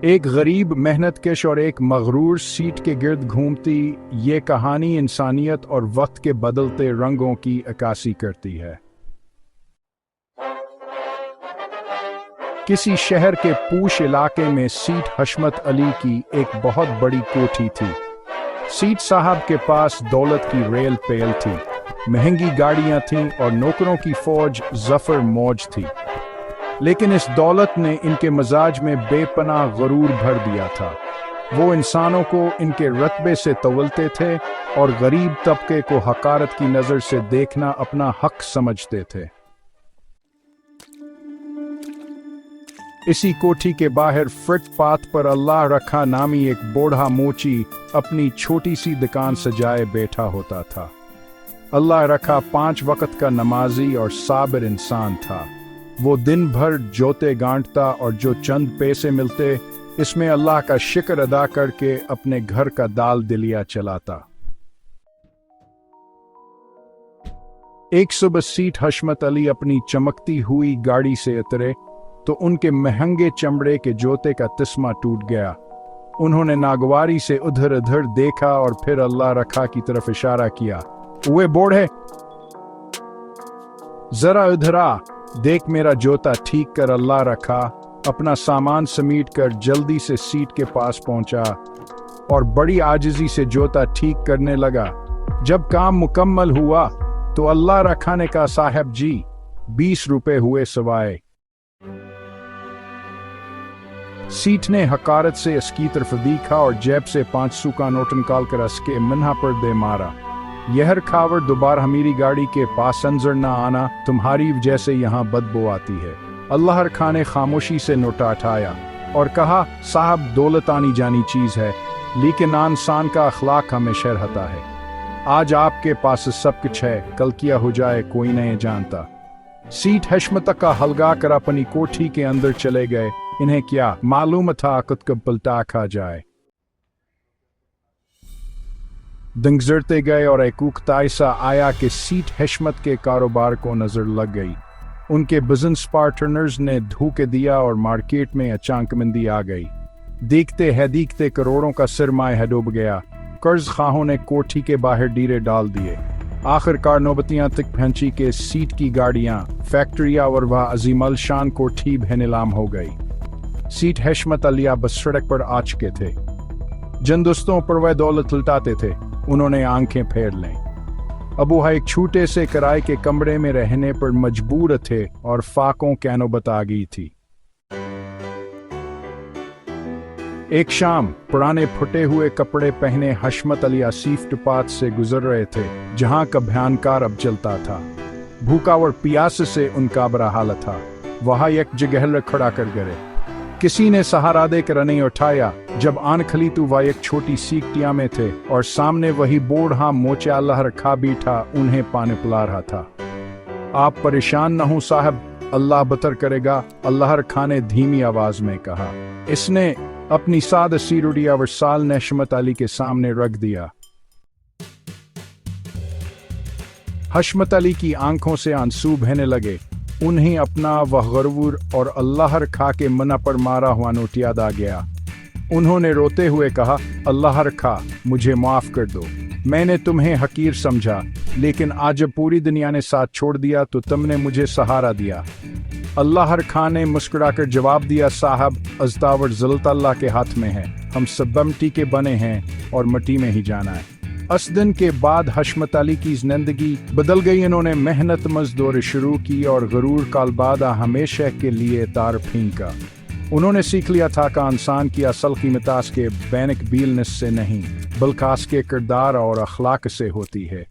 ایک غریب محنت کش اور ایک مغرور سیٹ کے گرد گھومتی یہ کہانی انسانیت اور وقت کے بدلتے رنگوں کی عکاسی کرتی ہے۔ کسی شہر کے پوش علاقے میں سیٹ حشمت علی کی ایک بہت بڑی کوٹھی تھی۔ سیٹ صاحب کے پاس دولت کی ریل پیل تھی، مہنگی گاڑیاں تھیں اور نوکروں کی فوج ظفر موج تھی، لیکن اس دولت نے ان کے مزاج میں بے پناہ غرور بھر دیا تھا۔ وہ انسانوں کو ان کے رتبے سے تولتے تھے اور غریب طبقے کو حقارت کی نظر سے دیکھنا اپنا حق سمجھتے تھے۔ اسی کوٹھی کے باہر فٹ پاتھ پر اللہ رکھا نامی ایک بوڑھا موچی اپنی چھوٹی سی دکان سجائے بیٹھا ہوتا تھا۔ اللہ رکھا 5 وقت کا نمازی اور صابر انسان تھا۔ وہ دن بھر جوتے گانٹتا اور جو چند پیسے ملتے اس میں اللہ کا شکر ادا کر کے اپنے گھر کا دال دلیا چلاتا۔ ایک صبح سیٹ حشمت علی اپنی چمکتی ہوئی گاڑی سے اترے تو ان کے مہنگے چمڑے کے جوتے کا تسمہ ٹوٹ گیا۔ انہوں نے ناگواری سے ادھر ادھر دیکھا اور پھر اللہ رکھا کی طرف اشارہ کیا۔ اوے بوڑھے، ذرا ادھر آ، دیکھ میرا جوتا ٹھیک کر۔ اللہ رکھا اپنا سامان سمیٹ کر جلدی سے سیٹ کے پاس پہنچا اور بڑی عاجزی سے جوتا ٹھیک کرنے لگا۔ جب کام مکمل ہوا تو اللہ رکھا نے کہا، صاحب جی 20 روپے ہوئے سوائے۔ سیٹ نے حقارت سے اس کی طرف دیکھا اور جیب سے 500 کا نوٹ نکال کر اس کے منہ پر دے مارا۔ یہر کھاور، دوبارہ میری گاڑی کے پاس انظر نہ آنا، تمہاری وجہ سے یہاں بدبو آتی ہے۔ اللہ رکھا نے خاموشی سے نوٹا اٹھایا اور کہا، صاحب دولت آنی جانی چیز ہے، لیکن انسان کا اخلاق ہمیشہ رہتا ہے۔ آج آپ کے پاس سب کچھ ہے، کل کیا ہو جائے کوئی نہیں جانتا۔ سیٹ حشمت کا ہلگا کر اپنی کوٹھی کے اندر چلے گئے۔ انہیں کیا معلوم تھا کت کب پلٹا کھا جائے۔ دن گزرتے گئے اور ایک وقت ایسا آیا کہ سیٹ حشمت کے کاروبار کو نظر لگ گئی۔ ان کے بزنس پارٹنرز نے دھوکے دیا اور مارکیٹ میں اچانک مندی آ گئی۔ دیکھتے کروڑوں کا سرمایہ ڈوب گیا۔ قرض خواہوں نے کوٹھی کے باہر ڈیرے ڈال دیے۔ آخر کار نوبتیاں تک پہنچی کہ سیٹ کی گاڑیاں، فیکٹریاں اور وہ عظیم الشان کوٹھی بھی نیلام ہو گئی۔ سیٹ حشمت علی بس سڑک پر آ چکے تھے۔ جن دوستوں پر وہ دولت لٹاتے تھے انہوں نے آنکھیں پھیر لیں۔ اب وہ ایک چھوٹے سے کرائے کے کمرے میں رہنے پر مجبور تھے اور فاقوں کی نوبت آ گئی تھی۔ ایک شام پرانے پھٹے ہوئے کپڑے پہنے حشمت علی آصف ٹپات سے گزر رہے تھے، جہاں کا بھیانکار اب چلتا تھا۔ بھوکا اور پیاس سے ان کا برا حال تھا۔ وہاں ایک جگہ کھڑا کر گئے۔ کسی نے سہارا دے کر انہیں اٹھایا۔ جب آن کھلی تو وہ ایک چھوٹی سی ٹیا میں تھے اور سامنے وہی بوڑھا موچا اللہ رکھا بیٹھا انہیں پانی پلا رہا تھا۔ آپ پریشان نہ ہوں صاحب، اللہ بہتر کرے گا، اللہ رکھا نے دھیمی آواز میں کہا۔ اس نے اپنی سادہ سی روٹی اور سال حشمت علی کے سامنے رکھ دیا۔ حشمت علی کی آنکھوں سے آنسو بہنے لگے۔ انہیں اپنا وہ غرور اور اللہ رکھا کے منہ پر مارا ہوا نوٹ یاد آ گیا۔ انہوں نے روتے ہوئے کہا، اللہ رکھا مجھے معاف کر دو، میں نے تمہیں حقیر سمجھا، لیکن آج جب پوری دنیا نے ساتھ چھوڑ دیا تو تم نے مجھے سہارا دیا۔ اللہ رکھا نے مسکرا کر جواب دیا، صاحب ازداور ذلت اللہ کے ہاتھ میں ہے، ہم سب مٹی کے بنے ہیں اور مٹی میں ہی جانا ہے۔ اس دن کے بعد حشمت علی کی زندگی بدل گئی۔ انہوں نے محنت مزدوری شروع کی اور غرور کا البادہ ہمیشہ کے لیے تار پھینکا۔ انہوں نے سیکھ لیا تھا کہ انسان کی اصل قیمت اس کے بینک بیلنس سے نہیں بلکہ اس کے کردار اور اخلاق سے ہوتی ہے۔